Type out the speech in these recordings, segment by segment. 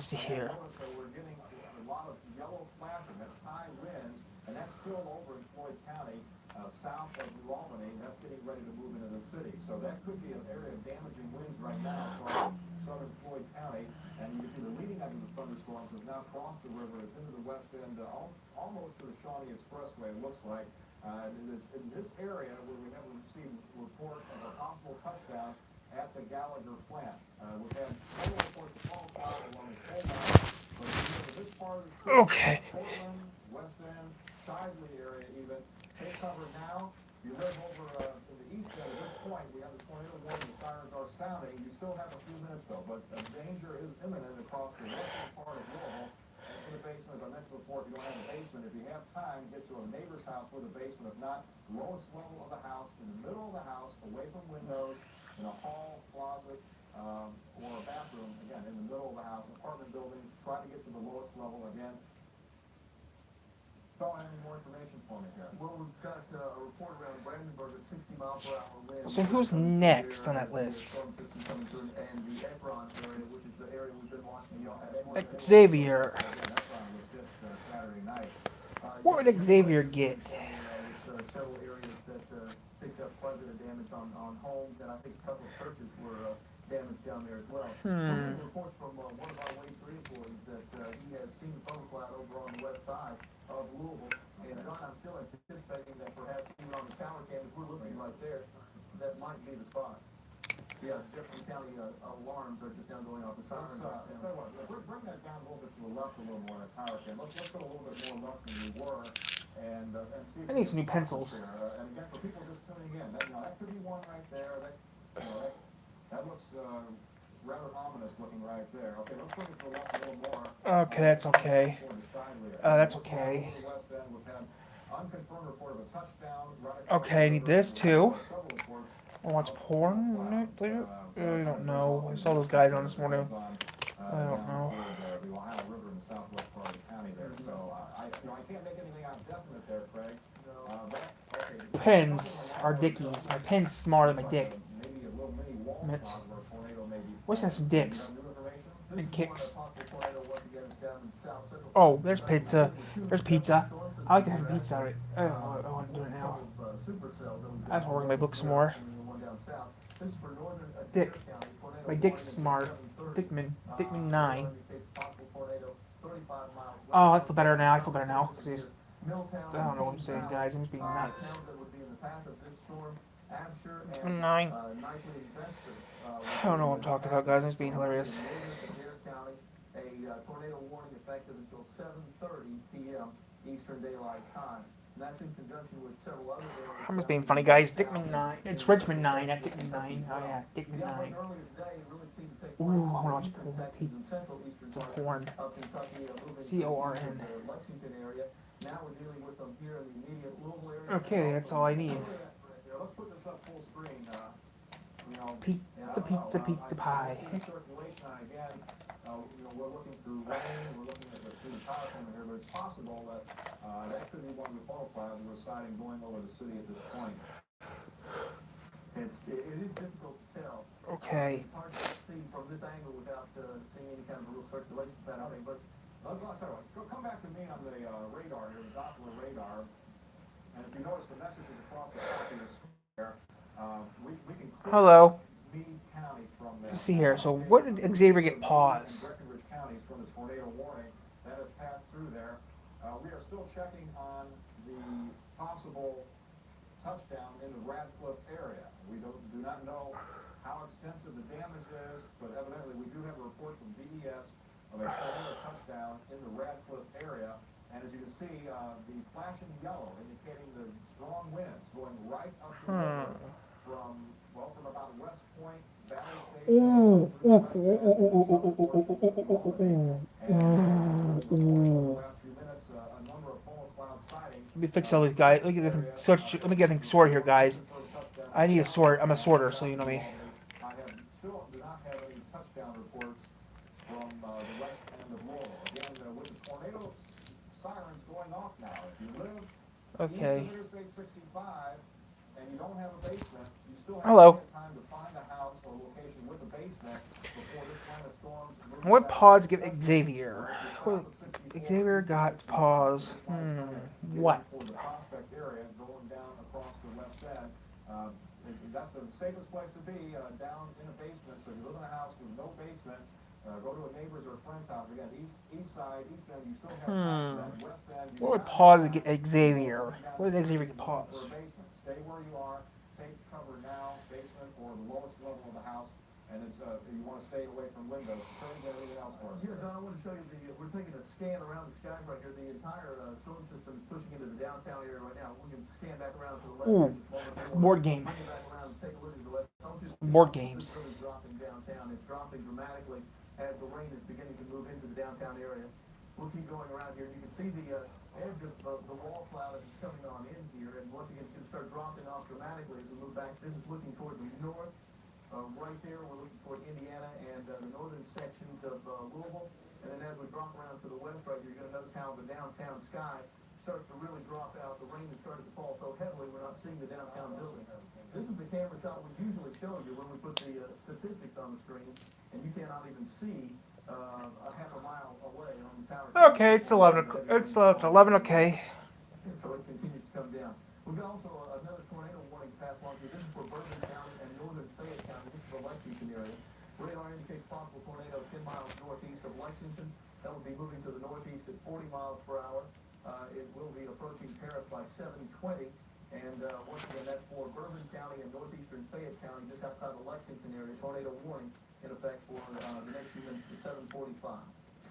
see here. Notice that we're getting a lot of yellow flashing. That's high winds, and that's still over in Floyd County, south of New Albany. That's getting ready to move into the city. So that could be an area of damaging winds right now from southern Floyd County. And you can see the leading edge of the thunderstorms has now crossed the river. It's into the west end, almost to the Shawnee Expressway, it looks like. In this area where we have received reports of a possible touchdown at the Gallagher plant. We've had several reports of fall cloud along the coal mine, but in this part of the city, Okay. Portland, West End, Shively area even, take cover now. You live over in the east end at this point, we have the tornado warning, the sirens are sounding. You still have a few minutes though, but danger is imminent across the western part of Louisville. And in the basement, as I mentioned before, if you don't have a basement, if you have time, get to a neighbor's house with a basement. If not, lowest level of the house, in the middle of the house, away from windows, in a hall, closet, or a bathroom, again, in the middle of the house. Apartment buildings, try to get to the lowest level again. Don't have any more information for me here. Well, we've got a report around Brandenburg at 60 mile per hour winds. So who's next on that list? Storm system coming through, and the Ekron area, which is the area we've been watching. Xavier. Again, that's on was just Saturday night. What would Xavier get? Several areas that picked up quite a bit of damage on homes, and I think a couple of churches were damaged down there as well. Some reports from one of our Wave 3 employees that he has seen the phone cloud over on the west side of Louisville. And John, I'm still anticipating that perhaps even on the tower cam, if we're looking right there, that might be the spot. Yeah, Jefferson County alarms are just now going off the sirens. Bring that down a little bit to the left a little more, that tower cam. Let's go a little bit more left than we were, and see. I need some new pencils. And again, for people just tuning in, that could be one right there. That looks rather ominous looking right there. Okay, let's bring it to the left a little more. Okay, that's okay. That's okay. Unconfirmed report of a touchdown. Okay, I need this too. I watch porn later? I don't know. I saw those guys on this morning. I don't know. The Ohio River in the southwest part of the county there. So I can't make anything out definite there, Craig. Pens are dickies. My pen's smaller than my dick. Maybe a little mini wall Mitts. cloud where a tornado may be. Wish I had some dicks New information? and kicks. Down in South Central. Oh, there's pizza. There's pizza. I like to have pizza. I don't know. I want to do it now. I have to work on my book some more. Dick. My dick's smart. Dickman 9. Oh, I feel better now. I feel better now. I don't know what I'm saying, guys. I'm just being nuts. Dickman 9. I don't know what I'm talking about, guys. I'm just being hilarious. A tornado warning effective until 7:30 p.m. Eastern Daylight Time. And that's in conjunction with several other areas. I'm just being funny, guys. Dickman 9. It's Richmond 9, not Dickman 9. Oh, yeah. Dickman 9. Earlier today, it really seemed to take Ooh, place I want to in watch Texas and central eastern It's a part porn. of Kentucky, moving C-O-R-N. to the Lexington area. Now we're dealing with them here in the immediate Louisville area. Okay, that's all I need. Let's put this up full screen. Pizza, pizza pie. Circulation again. We're looking through rain. We're looking at through the power coming here, but it's possible that that could be one of the fall clouds we're sighting going over the city at this point. It is difficult to tell. Okay. It's hard to see from this angle without seeing any kind of real circulation pattern. But come back to me on the radar here, the Doppler radar. And if you notice the messages across the top of the square, we can Hello. Meade County from there. Let's see here. So what did Xavier get paused? Breckenridge counties from the tornado warning that has passed through there. We are still checking on the possible touchdown in the Radcliffe area. We do not know how extensive the damage is, but evidently we do have a report from DES of a tornado touchdown in the Radcliffe area. And as you can see, the flashing yellow indicating the strong winds going right up the river from about West Point, Valley Station. Ooh. Let me fix all these guys. Let me get things sorted here, guys. I need a sort. I'm a sorter, so you know me. I still do not have any touchdown reports from the west end of Louisville. Again, with the tornado sirens going off now, if you live Okay. east of Interstate 65 and you don't have a basement, you still have Hello. time to find a house or location with a basement before this line of storms move What pause give Xavier? What Xavier got pause. What? For the prospect area going down across the west end. That's the safest place to be, down in a basement. So if you live in a house with no basement, go to a neighbor's or a friend's house. Again, east side, east end, you still have that. West end, you What would have pause get Xavier? What did Xavier get for pause? a basement. Stay where you are, take cover now, basement or the lowest level of the house. And it's, you want to stay away from windows. Turn everything else for us. Here, Don, I want to show you we're taking a scan around the sky right here. The entire storm system is pushing into the downtown area right now. We can scan back around to the left. Ooh, here just a moment. board game. Bring it back around and take a look at the west. Board games. It's really dropping downtown. It's dropping dramatically as the rain is beginning to move into the downtown area. We'll keep going around here. You can see the edge of the wall cloud as it's coming on in here. And once again, it's going to start dropping off dramatically as we move back. This is looking toward the north. Right there, we're looking toward Indiana and the northern sections of Louisville. And then as we drop around to the west right here, you're going to notice how the downtown sky starts to really drop out. The rain has started to fall so heavily, we're not seeing the downtown building. This is the camera shot we usually show you when we put the statistics on the screen, and you cannot even see a half a mile away on the tower. Okay, it's 11. It's 11. Okay. So it continues to come down. We've got also another tornado warning passed along here. This is for Bourbon County and northern Fayette County. This is the Lexington area. Radar indicates possible tornado 10 miles northeast of Lexington. That will be moving to the northeast at 40 miles per hour. It will be approaching Paris by 7:20. And once again, that's for Bourbon County and northeastern Fayette County, just outside the Lexington area. Tornado warning in effect for the next few minutes to 7:45.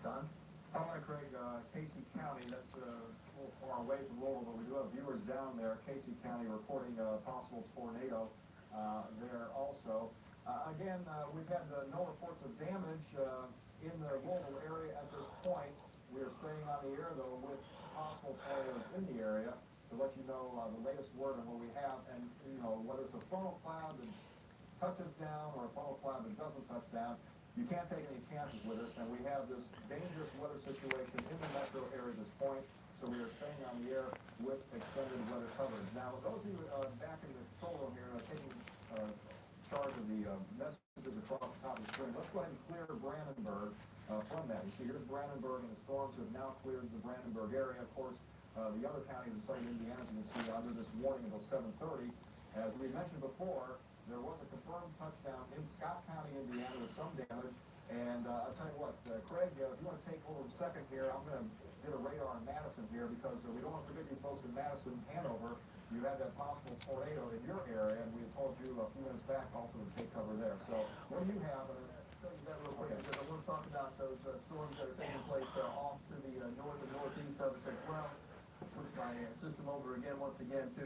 Don? All right, Craig, Casey County, that's a little far away from Louisville, but we do have viewers down there. Casey County reporting a possible tornado there also. Again, we've had no reports of damage in the Louisville area at this point. We are staying on the air, though, with possible tornadoes in the area to let you know the latest word on what we have. And, you know, whether it's a funnel cloud that touches down or a funnel cloud that doesn't touch down, you can't take any chances with us, and we have this dangerous weather situation in the metro area at this point, so we are staying on the air with extended weather coverage. Now, those of you back in the control room here taking charge of the messages across the top of the screen, let's go ahead and clear Brandenburg from that. You see, here's Brandenburg, and the storms have now cleared the Brandenburg area. Of course, the other counties in southern Indiana, you can see, under this warning until 7:30. As we mentioned before, there was a confirmed touchdown in Scott County, Indiana, with some damage. And I'll tell you what, Craig, if you want to take over a second here, I'm going to get a radar on Madison here because we don't want to forget you folks in Madison, Hanover. You had that possible tornado in your area, and we had told you a few minutes back also to take cover there. So what do you have? Show you that real quick because I want to talk about those storms that are taking place off to the north and northeast of us as well. Switch my system over again once again to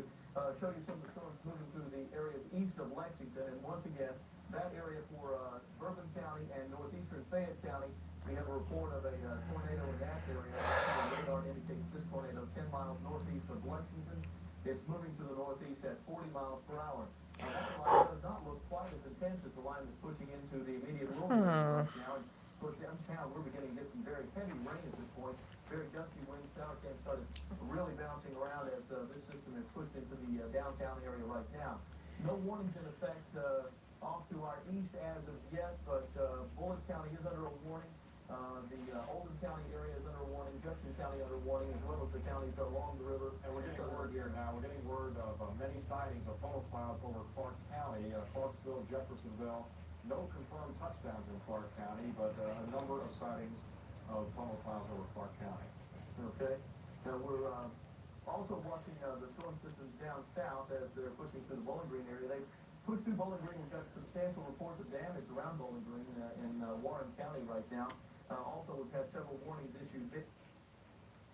show you some of the storms moving through the areas east of Lexington. And once again, that area for Bourbon County and northeastern Fayette County, we have a report of a tornado in that area. The radar indicates this tornado 10 miles northeast of Lexington. It's moving to the northeast at 40 miles per hour. Now, that line does not look quite as intense as the line that's pushing into the immediate Louisville area right now. And of course, downtown, we're beginning to get some very heavy rain at this point. Very gusty winds. Tower Camp started really bouncing around as this system is pushed into the downtown area right now. No warnings in effect off to our east as of yet, but Bullitt County is under a warning. The Oldham County area is under a warning. Judson County under warning, as well as the counties along the river. And we're getting word here now. We're getting word of many sightings of funnel clouds over Clark County, Clarksville, Jeffersonville. No confirmed touchdowns in Clark County, but a number of sightings of funnel clouds over Clark County. Okay. Now we're also watching the storm systems down south as they're pushing through the Bowling Green area. They pushed through Bowling Green. We've got substantial reports of damage around Bowling Green in Warren County right now. Also, we've had several warnings issued.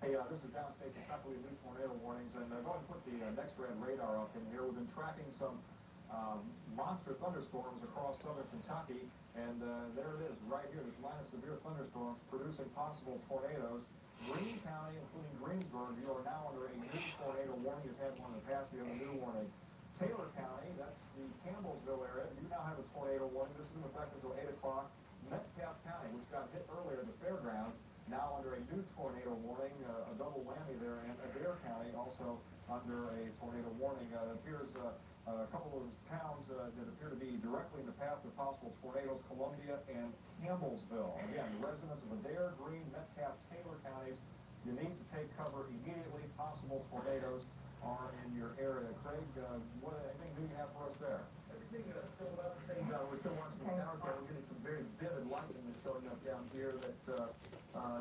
Hey, this is downstate Kentucky. We have new tornado warnings, and go ahead and put the NextRad radar up in here. We've been tracking some monster thunderstorms across southern Kentucky, and there it is, right here. This line of severe thunderstorms producing possible tornadoes. Greene County, including Greensburg, you are now under a new tornado warning. You've had one in the past. You have a new warning. Taylor County, that's the Campbellsville area. You now have a tornado warning. This is in effect until 8 o'clock. Metcalf County, which got hit earlier at the fairgrounds, now under a new tornado warning, a double whammy there. And Adair County also under a tornado warning. It appears a couple of towns that appear to be directly in the path of possible tornadoes, Columbia and Campbellsville. Again, residents of Adair, Greene, Metcalfe, Taylor counties, you need to take cover immediately. Possible tornadoes are in your area. Craig, anything new you have for us there? Everything still about the same. We're still watching the tower cam. We're getting some very vivid lightning that's showing up down here that's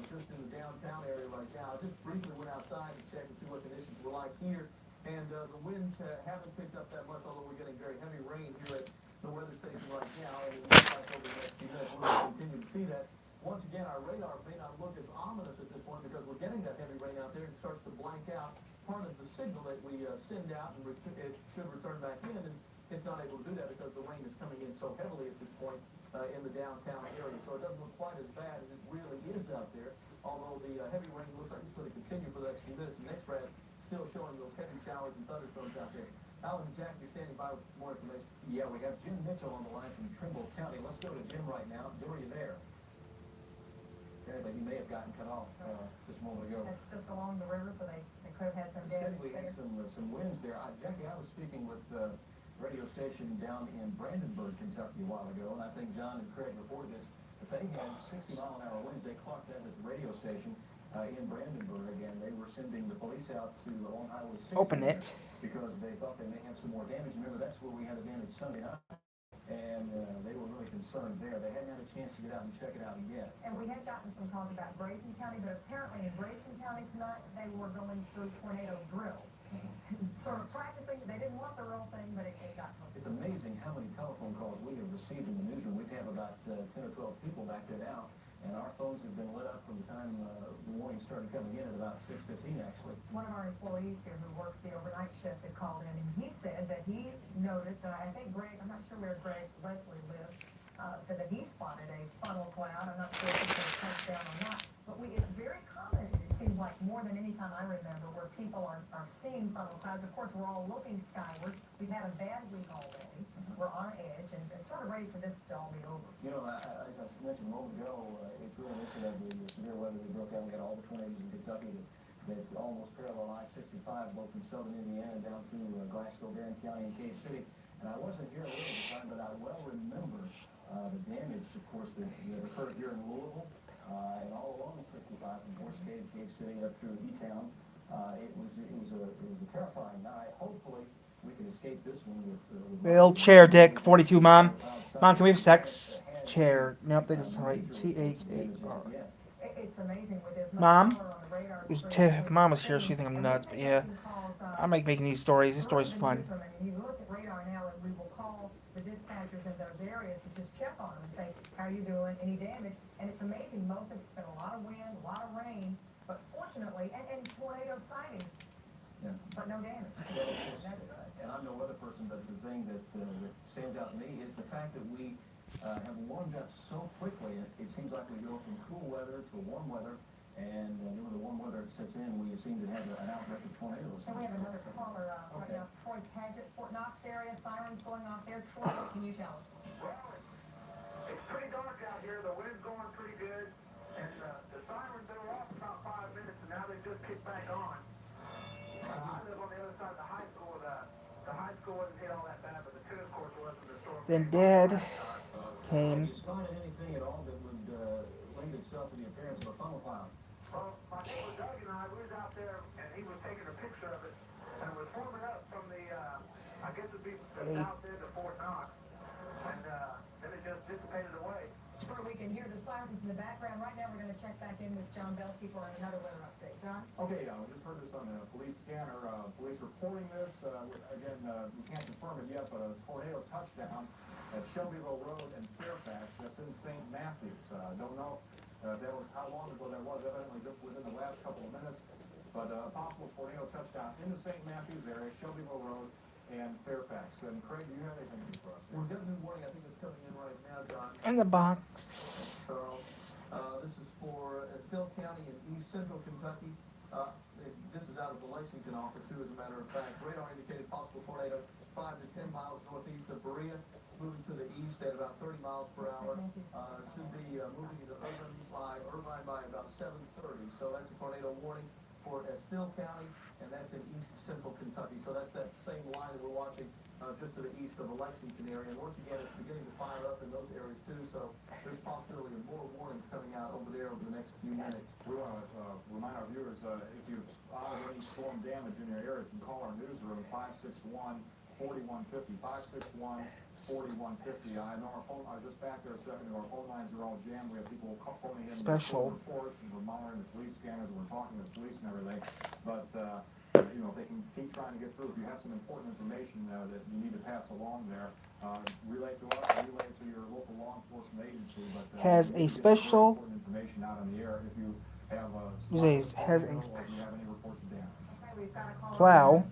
just in the downtown area right now. I just briefly went outside to check and see what conditions were like here. And the winds haven't picked up that much, although we're getting very heavy rain here at the weather station right now. And it looks like over the next few minutes we're going to continue to see that. Once again, our radar may not look as ominous at this point because we're getting that heavy rain out there and it starts to blank out part of the signal that we send out, and it should return back in. And it's not able to do that because the rain is coming in so heavily at this point in the downtown area. So it doesn't look quite as bad as it really is out there, although the heavy rain looks like it's going to continue for the next few minutes. And X-Rad still showing those heavy showers and thunderstorms out there. Alan and Jack, you're standing by with more information. Yeah, we have Jim Mitchell on the line from Trimble County. Let's go to Jim right now. Jim, are you there? Okay, but he may have gotten cut off just a moment ago. That's just along the river, so they could have had some You said damage we had there. some winds there. Jackie, I was speaking with a radio station down in Brandenburg, Kentucky a while ago, and I think John and Craig reported this. But they had 60-mile-an-hour winds. They clocked that at the radio station in Brandenburg. Again, they were sending the police out to along Highway 60 Open it. because they thought they may have some more damage. Remember, that's where we had a damage Sunday night. And they were really concerned there. They hadn't had a chance to get out and check it out yet. And we had gotten some calls about Grayson County, but apparently in Grayson County tonight, they were going through tornado drill. Sort of practicing, they didn't want the real thing, but it got to them. It's amazing how many telephone calls we have received in the newsroom. We have about 10 or 12 people back there now, and our phones have been lit up from the time the warning started coming in at about 6:15 actually. One of our employees here who works the overnight shift had called in, and he said that he noticed, and I think Greg, I'm not sure where Greg Leslie lives, said that he spotted a funnel cloud. I'm not sure if it's going to touch down or not, but it's very common. It seems like more than any time I remember where people are seeing funnel clouds. Of course, we're all looking skyward. We've had a bad week already. We're on edge, and it's sort of ready for this to all be over. You know, as I mentioned a moment ago, it's really interesting that the severe weather that broke out. We had all the tornadoes in Kentucky that almost parallel I-65, both from southern Indiana down through Glasgow, Barron County, and Cave City. And I wasn't here at the time, but I well remember the damage, of course, that occurred here in Louisville and all along 65 from Horse Cave, Cave City, up through E-Town. It was a terrifying night. Hopefully, we can escape this one with Bill, chair, Dick, 42, Mom. Mom, can we have sex? Chair. Nope, they just write C-H-A-R. It's amazing with this. Mom? On the radar If Mom was here, she'd think I'm nuts, but yeah. I like making these stories. This story's fun. I mean, you look at radar now, and we will call the dispatchers in those areas to just check on them and say, how are you doing? Any damage? And it's amazing. Most of it's been a lot of wind, a lot of rain, but fortunately, and tornado sightings, Yeah. but no damage. That's good. And I'm no weather person, but the thing that stands out to me is the fact that we have warmed up so quickly. It seems like we go from cool weather to warm weather, and then when the warm weather sets in, we seem to have an outbreak of tornadoes. And we have another caller right now, Troy Paget, Fort Knox area, sirens going off there. Troy, what can you tell us? Well, it's pretty dark out here. The wind's going pretty good. And the sirens, they were off about 5 minutes, and now they just kicked back on. I live on the other side of the high school. The high school wasn't hit all that bad, but the tennis courts wasn't. The storm Then Dad came. Have you spotted anything at all that would lend itself to the appearance of a funnel cloud? Well, my neighbor Doug and I, we was out there, and he was taking a picture of it, and it was forming up from the, I guess it'd be the south end of Fort Knox, and then it just dissipated away. Sure, we can hear the sirens in the background. Right now, we're going to check back in with John Belsky for another weather update. John? Okay, we just heard this on the police scanner. Police reporting this. Again, we can't confirm it yet, but a tornado touchdown at Shelbyville Road and Fairfax. That's in St. Matthews. Don't know that was how long ago that was. Evidently just within the last couple of minutes. But a possible tornado touchdown in the St. Matthews area, Shelbyville Road and Fairfax. And Craig, do you have anything for us? We've got a new warning, I think it's coming in right now, John. In the box. Charles. This is for Estill County in east central Kentucky. This is out of the Lexington office, too, as a matter of fact. Radar indicated possible tornado 5 to 10 miles northeast of Berea, moving to the east at about 30 miles per hour. Should be moving into Irvine by about 7:30. So that's a tornado warning for Estill County, and that's in east central Kentucky. So that's that same line that we're watching just to the east of the Lexington area. And once again, it's beginning to fire up in those areas too, so there's possibility of more warnings coming out over there over the next few minutes. We want to remind our viewers, if you've spotted any storm damage in your area, you can call our newsroom, 561-4150, 561-4150. I know our phone, I was just back there a second ago, our phone lines are all jammed. We have people phoning in Special. reports, and we're monitoring the police scanners, and we're talking to the police and everything. But, you know, if they can keep trying to get through, if you have some important information that you need to pass along there, relay it to us, relay it to your local law enforcement agency. But Has you a can get special- important information out on the air if you have Has a or if you have any reports of damage. Okay, we've got a call. Plow.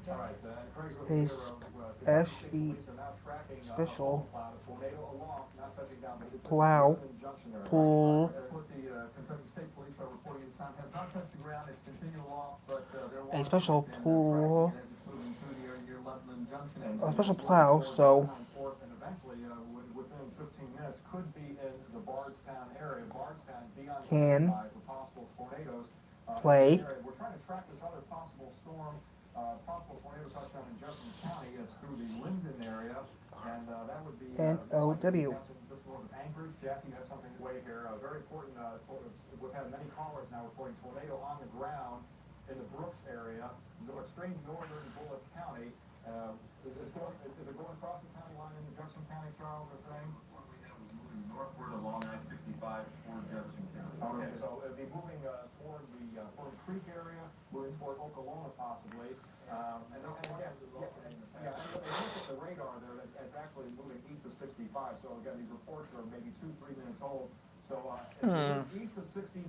All right, Craig's with A here, S State E Police are now tracking, special a tornado aloft, not touching down, but it's a plow junction area. pull That's what the Kentucky State Police are reporting at the time. Has not touched the ground. It's continued aloft, but they're a special pull as it's moving through the area near Loveland Junction. a special plow, so And eventually, within 15 minutes, could be in the Bardstown area. Bardstown, beyond Can for possible tornadoes. play. We're trying to track this other possible storm, possible tornado touchdown in Jefferson County. It's through the Linden area, and that would be N-O-W. just north of Anchorage. Jackie, you have something way here. Very important. We've had many callers now reporting tornado on the ground in the Brooks area, extreme northern Bullitt County. Is it going across the county line into Jefferson County, Charles, the same? Moving northward along I-65 toward Jefferson County. Okay, so it'd be moving toward the Ford Creek area, moving toward Oklahoma possibly. And again, if you look at the radar there, it's actually moving east of 65. So again, these reports are maybe 2-3 minutes old. So if you move east of 65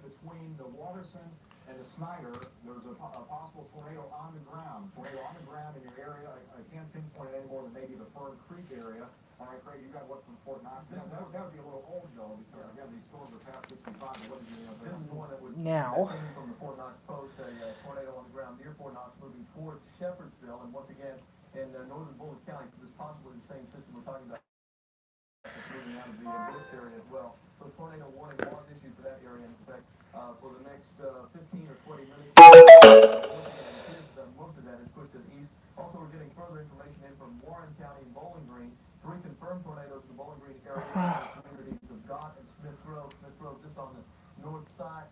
between the Waterson and the Snyder, there's a possible tornado on the ground. Tornado on the ground in your area. I can't pinpoint it any more than maybe the Fern Creek area. All right, Craig, you got what's from Fort Knox. That would be a little old though, because again, these storms are past 65. It wasn't getting up there. This is the one that was Now. that came from the Fort Knox Post, a tornado on the ground near Fort Knox moving towards Shepherdsville, and once again in northern Bullitt County. So this is possibly the same system we're talking about. It's moving out of the Brooks area as well. So tornado warning was issued for that area. In fact, for the next 15 or 20 minutes, most of that is pushed to the east. Also, we're getting further information in from Warren County and Bowling Green. 3 confirmed tornadoes in the Bowling Green area. Communities of Gott and Smith Grove. Smith Grove just on the north side.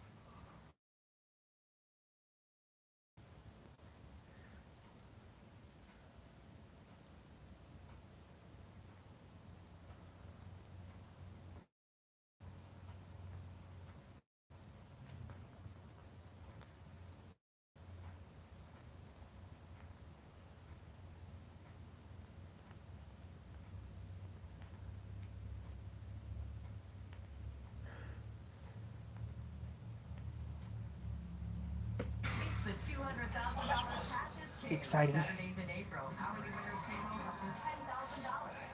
It's the $200,000 Patches King. Exciting. Saturdays in April. Hourly winners pay home up to $10,000.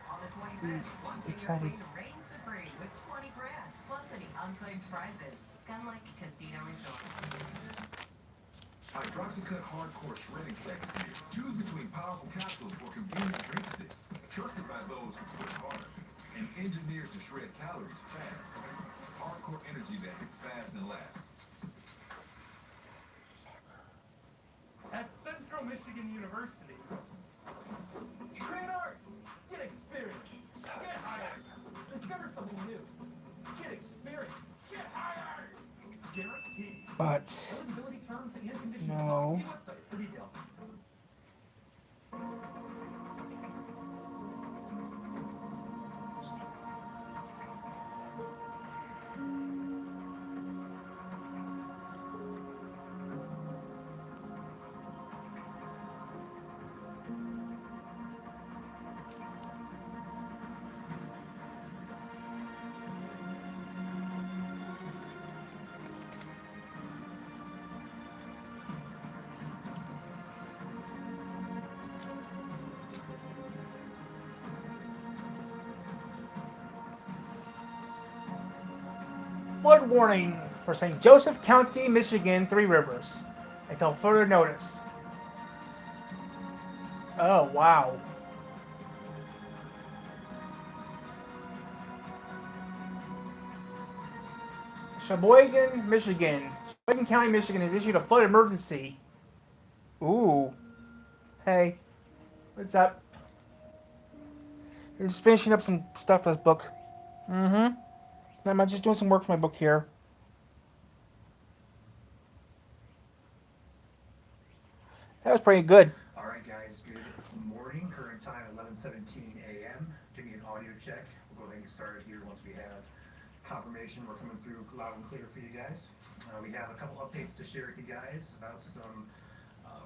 On the 25th, one thing Exciting. queen reigns supreme with 20 grand, plus any unclaimed prizes. Gunlick Casino Resort. Hydroxycut Hardcore Shredding Stack is here. Choose between powerful capsules or convenient drink sticks. Trusted by those who push harder. And engineered to shred calories fast. Hardcore energy that hits fast and lasts. At Central Michigan University. Create art. Get experience. Get hired. Discover something new. Get experience. Get hired. Guaranteed. But Eligibility terms and conditions. No. See website for details. flood warning for St. Joseph County, Michigan, Three Rivers, until further notice. Oh, wow. Sheboygan, Michigan. Sheboygan County, Michigan has issued a flood emergency. Ooh. Hey, What's up? I'm just finishing up some stuff for this book. Mm-hmm. I'm just doing some work for my book here. That was pretty good. All right, guys, good morning. Current time 11:17 a.m. Give me an audio check. We'll go ahead and get started here once we have confirmation. We're coming through loud and clear for you guys. We have a couple updates to share with you guys about some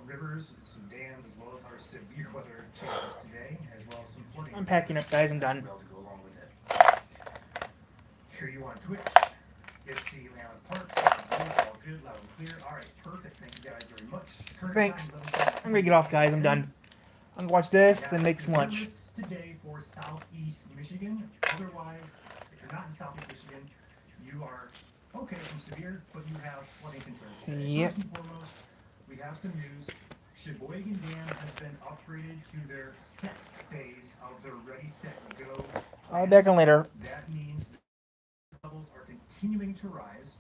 rivers, some dams, as well as our severe weather chances today, as well as some flooding. I'm packing up, guys. I'm as done. well to go along with it. Here you on Twitch. It's the Land Parks. All good, loud and clear. All right, perfect. Thank you guys very much. Current Thanks. time, 11:17 I'm gonna get off, guys. I'm done. I'm gonna watch this, then make some lunch. Risks today for southeast Michigan. Otherwise, if you're not in southeast Michigan, you are okay from severe, but you have flooding concerns today. Yep. First and foremost, we have some news. Sheboygan Dam has been upgraded to their set phase of their ready, set, go. I'll be back on later. That means levels are continuing to rise.